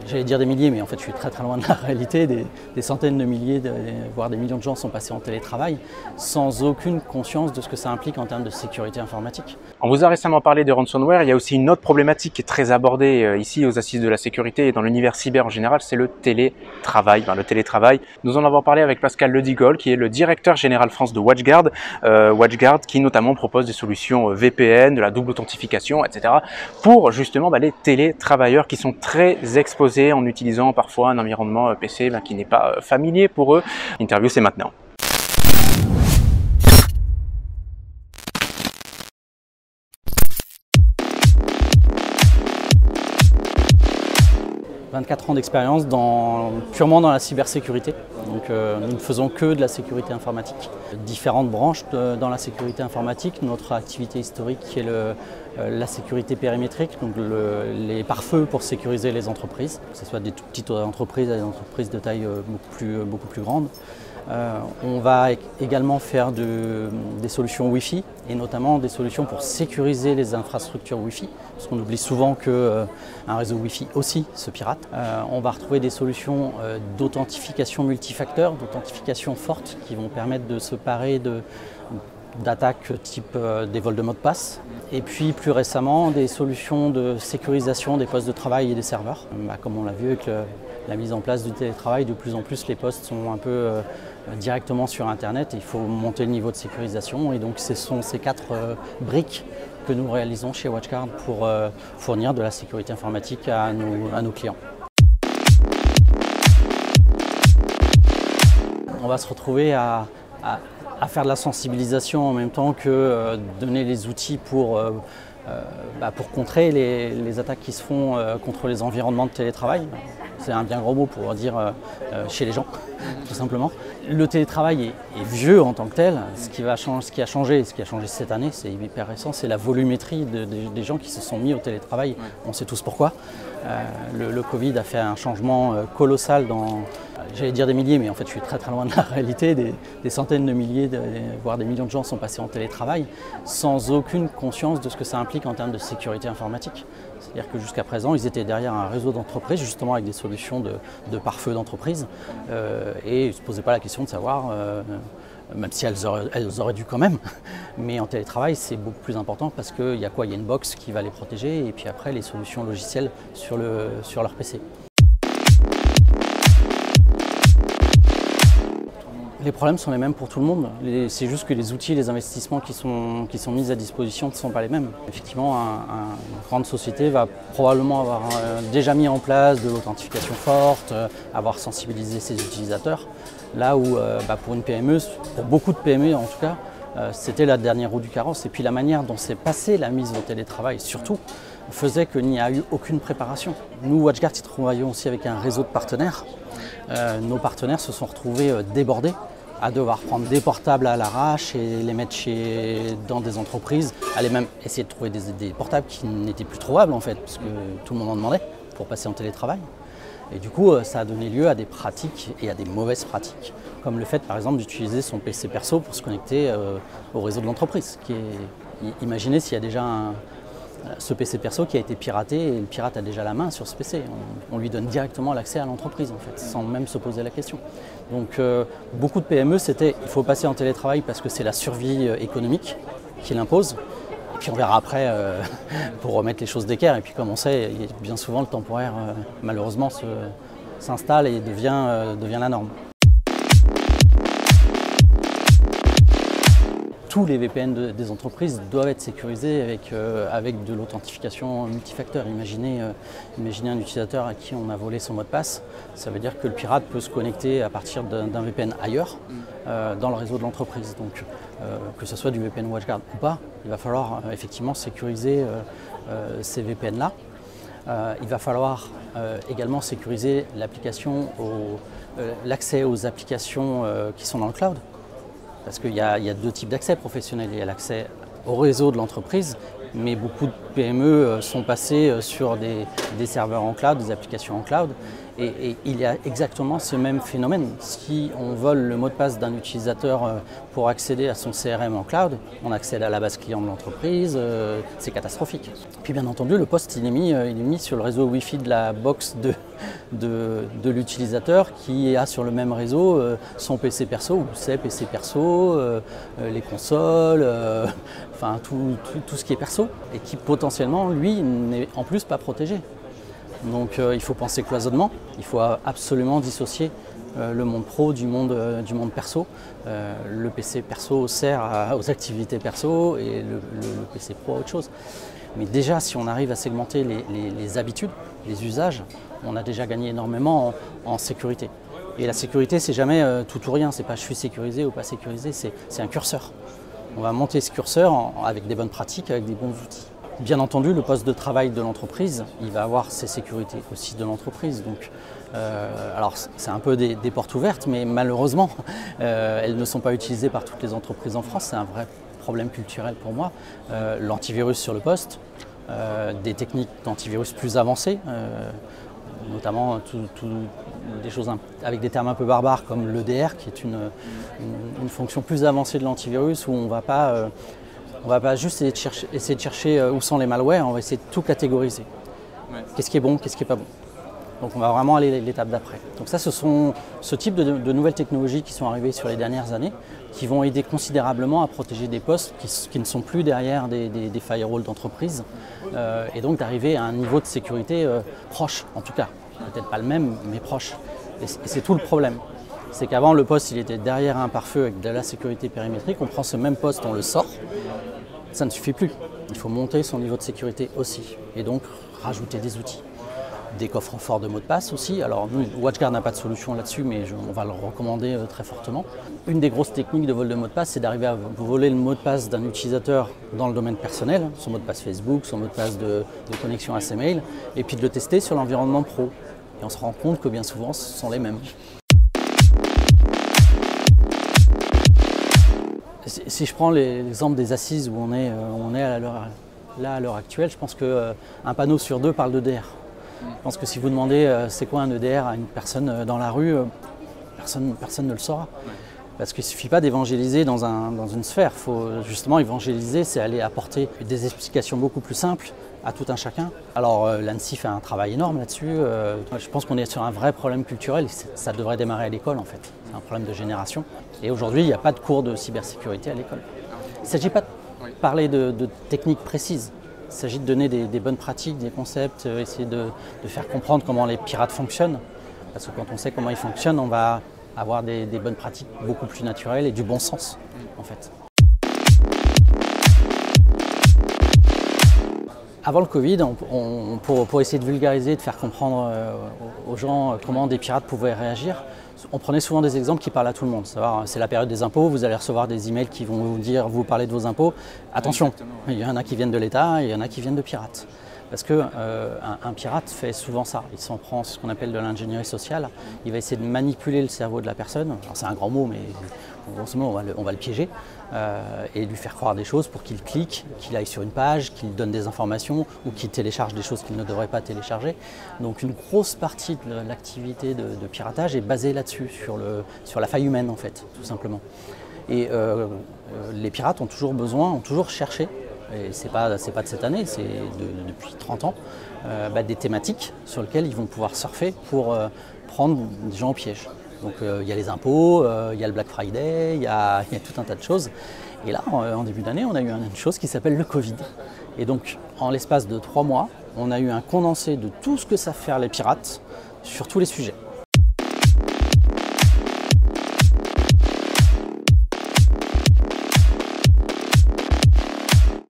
J'allais dire des milliers, mais en fait je suis très très loin de la réalité. Des centaines de milliers, voire des millions de gens sont passés en télétravail sans aucune conscience de ce que ça implique en termes de sécurité informatique. On vous a récemment parlé de ransomware, il y a aussi une autre problématique qui est très abordée ici aux Assises de la sécurité et dans l'univers cyber en général, c'est le télétravail. Nous en avons parlé avec Pascal Ledigol, qui est le directeur général France de WatchGuard, qui notamment propose des solutions VPN, de la double authentification, etc. pour justement les télétravailleurs qui sont très exposés en utilisant parfois un environnement PC qui n'est pas familier pour eux. L'interview, c'est maintenant. 24 ans d'expérience purement dans la cybersécurité. Donc, nous ne faisons que de la sécurité informatique. Différentes branches dans la sécurité informatique. Notre activité historique qui est la sécurité périmétrique, donc les pare-feux pour sécuriser les entreprises, que ce soit des tout petites entreprises à des entreprises de taille beaucoup plus grande. On va également faire des solutions Wi-Fi et notamment des solutions pour sécuriser les infrastructures Wi-Fi, parce qu'on oublie souvent qu'un réseau Wi-Fi aussi se pirate. On va retrouver des solutions d'authentification multifacteur, d'authentification forte, qui vont permettre de se parer d'attaques type des vols de mots de passe. Et puis plus récemment, des solutions de sécurisation des postes de travail et des serveurs. Comme on l'a vu avec la mise en place du télétravail, de plus en plus les postes sont un peu directement sur Internet. Il faut monter le niveau de sécurisation et donc ce sont ces 4 briques que nous réalisons chez WatchGuard pour fournir de la sécurité informatique à nos clients. On va se retrouver à faire de la sensibilisation en même temps que donner les outils pour contrer les attaques qui se font contre les environnements de télétravail. C'est un bien gros mot pour dire chez les gens, tout simplement. Le télétravail est vieux en tant que tel. Ce qui a changé cette année, c'est hyper récent, c'est la volumétrie des gens qui se sont mis au télétravail. On sait tous pourquoi. Le Covid a fait un changement colossal j'allais dire des milliers, mais en fait je suis très très loin de la réalité. Des centaines de milliers, voire des millions de gens sont passés en télétravail sans aucune conscience de ce que ça implique en termes de sécurité informatique. C'est-à-dire que jusqu'à présent, ils étaient derrière un réseau d'entreprises, justement avec des solutions de pare-feu d'entreprise, et ils ne se posaient pas la question de savoir, même si elles auraient dû quand même, mais en télétravail c'est beaucoup plus important parce qu'il y a quoi? Il y a une box qui va les protéger et puis après les solutions logicielles sur leur PC. Les problèmes sont les mêmes pour tout le monde, c'est juste que les outils et les investissements qui sont mis à disposition ne sont pas les mêmes. Effectivement, une grande société va probablement avoir déjà mis en place de l'authentification forte, avoir sensibilisé ses utilisateurs, là où pour une PME, pour beaucoup de PME en tout cas, c'était la dernière roue du carrosse. Et puis la manière dont s'est passée la mise au télétravail surtout, faisait qu'il n'y a eu aucune préparation. Nous, WatchGuard, travaillons aussi avec un réseau de partenaires. Nos partenaires se sont retrouvés débordés à devoir prendre des portables à l'arrache et les mettre dans des entreprises, aller même essayer de trouver des portables qui n'étaient plus trouvables en fait, parce que tout le monde en demandait pour passer en télétravail. Et du coup, ça a donné lieu à des pratiques et à des mauvaises pratiques, comme le fait par exemple d'utiliser son PC perso pour se connecter au réseau de l'entreprise. Imaginez s'il y a déjà ce PC perso qui a été piraté et le pirate a déjà la main sur ce PC. On lui donne directement l'accès à l'entreprise en fait, sans même se poser la question. Donc beaucoup de PME, c'était il faut passer en télétravail parce que c'est la survie économique qui l'impose. Et puis on verra après pour remettre les choses d'équerre. Et puis comme on sait, bien souvent le temporaire malheureusement s'installe et devient la norme. Tous les VPN des entreprises doivent être sécurisés avec de l'authentification multifacteur. Imaginez un utilisateur à qui on a volé son mot de passe. Ça veut dire que le pirate peut se connecter à partir d'un VPN ailleurs, dans le réseau de l'entreprise. Donc, que ce soit du VPN WatchGuard ou pas, il va falloir effectivement sécuriser ces VPN-là. Il va falloir également sécuriser l'accès aux applications qui sont dans le cloud. Parce qu'il y a 2 types d'accès professionnels. Il y a l'accès au réseau de l'entreprise, mais beaucoup PME sont passées sur des serveurs en cloud, des applications en cloud. Et il y a exactement ce même phénomène. Si on vole le mot de passe d'un utilisateur pour accéder à son CRM en cloud, on accède à la base client de l'entreprise, c'est catastrophique. Puis bien entendu, le poste il est mis sur le réseau Wi-Fi de la box de l'utilisateur qui a sur le même réseau son PC perso ou ses PC perso, les consoles, enfin tout ce qui est perso et qui potentiellement, lui, n'est en plus pas protégé. Donc il faut penser cloisonnement, il faut absolument dissocier le monde pro du monde perso. Le PC perso sert aux activités perso et le PC pro à autre chose. Mais déjà, si on arrive à segmenter les habitudes, les usages, on a déjà gagné énormément en sécurité. Et la sécurité, c'est jamais tout ou rien, c'est pas je suis sécurisé ou pas sécurisé, c'est un curseur. On va monter ce curseur avec des bonnes pratiques, avec des bons outils. Bien entendu, le poste de travail de l'entreprise, il va avoir ses sécurités aussi de l'entreprise. Donc, alors c'est un peu des portes ouvertes, mais malheureusement, elles ne sont pas utilisées par toutes les entreprises en France. C'est un vrai problème culturel pour moi. L'antivirus sur le poste, des techniques d'antivirus plus avancées, notamment des choses avec des termes un peu barbares comme l'EDR, qui est une fonction plus avancée de l'antivirus où on ne va pas juste essayer de chercher où sont les malwares, on va essayer de tout catégoriser. Ouais. Qu'est-ce qui est bon, qu'est-ce qui n'est pas bon. Donc on va vraiment aller l'étape d'après. Donc ça, ce sont ce type de nouvelles technologies qui sont arrivées sur les dernières années, qui vont aider considérablement à protéger des postes qui ne sont plus derrière des firewalls d'entreprise, et donc d'arriver à un niveau de sécurité proche, en tout cas. Peut-être pas le même, mais proche. Et c'est tout le problème. C'est qu'avant, le poste il était derrière un pare-feu avec de la sécurité périmétrique. On prend ce même poste, on le sort. Ça ne suffit plus. Il faut monter son niveau de sécurité aussi. Et donc, rajouter des outils. Des coffres forts de mots de passe aussi. Alors, nous, WatchGuard n'a pas de solution là-dessus, mais on va le recommander très fortement. Une des grosses techniques de vol de mot de passe, c'est d'arriver à voler le mot de passe d'un utilisateur dans le domaine personnel, son mot de passe Facebook, son mot de passe de connexion à ses mails, et puis de le tester sur l'environnement pro. Et on se rend compte que bien souvent, ce sont les mêmes. Si je prends l'exemple des assises où on est à l'heure actuelle, je pense qu'un panneau sur deux parle d'EDR. Je pense que si vous demandez c'est quoi un EDR à une personne dans la rue, personne ne le saura. Parce qu'il ne suffit pas d'évangéliser dans une sphère. Il faut justement évangéliser, c'est aller apporter des explications beaucoup plus simples à tout un chacun. Alors l'ANSSI fait un travail énorme là-dessus. Je pense qu'on est sur un vrai problème culturel. Ça devrait démarrer à l'école en fait. C'est un problème de génération. Et aujourd'hui, il n'y a pas de cours de cybersécurité à l'école. Il ne s'agit pas de parler de techniques précises. Il s'agit de donner des bonnes pratiques, des concepts, essayer de faire comprendre comment les pirates fonctionnent. Parce que quand on sait comment ils fonctionnent, on va avoir des bonnes pratiques beaucoup plus naturelles et du bon sens en fait. Avant le Covid, pour essayer de vulgariser, de faire comprendre aux gens comment des pirates pouvaient réagir, on prenait souvent des exemples qui parlent à tout le monde. C'est la période des impôts, vous allez recevoir des emails qui vont vous parler de vos impôts. Attention, il y en a qui viennent de l'État et il y en a qui viennent de pirates. Parce qu'un pirate fait souvent ça, il s'en prend ce qu'on appelle de l'ingénierie sociale, il va essayer de manipuler le cerveau de la personne, alors c'est un grand mot mais grosso modo on va le piéger et lui faire croire des choses pour qu'il clique, qu'il aille sur une page, qu'il donne des informations ou qu'il télécharge des choses qu'il ne devrait pas télécharger. Donc une grosse partie de l'activité de piratage est basée là-dessus, sur la faille humaine en fait, tout simplement. Et les pirates ont toujours cherché, et c'est pas de cette année, c'est depuis 30 ans, des thématiques sur lesquelles ils vont pouvoir surfer pour prendre des gens au piège. Donc il y a les impôts, il y a le Black Friday, il y a tout un tas de choses. Et là, en début d'année, on a eu une chose qui s'appelle le Covid. Et donc, en l'espace de 3 mois, on a eu un condensé de tout ce que savent faire les pirates sur tous les sujets.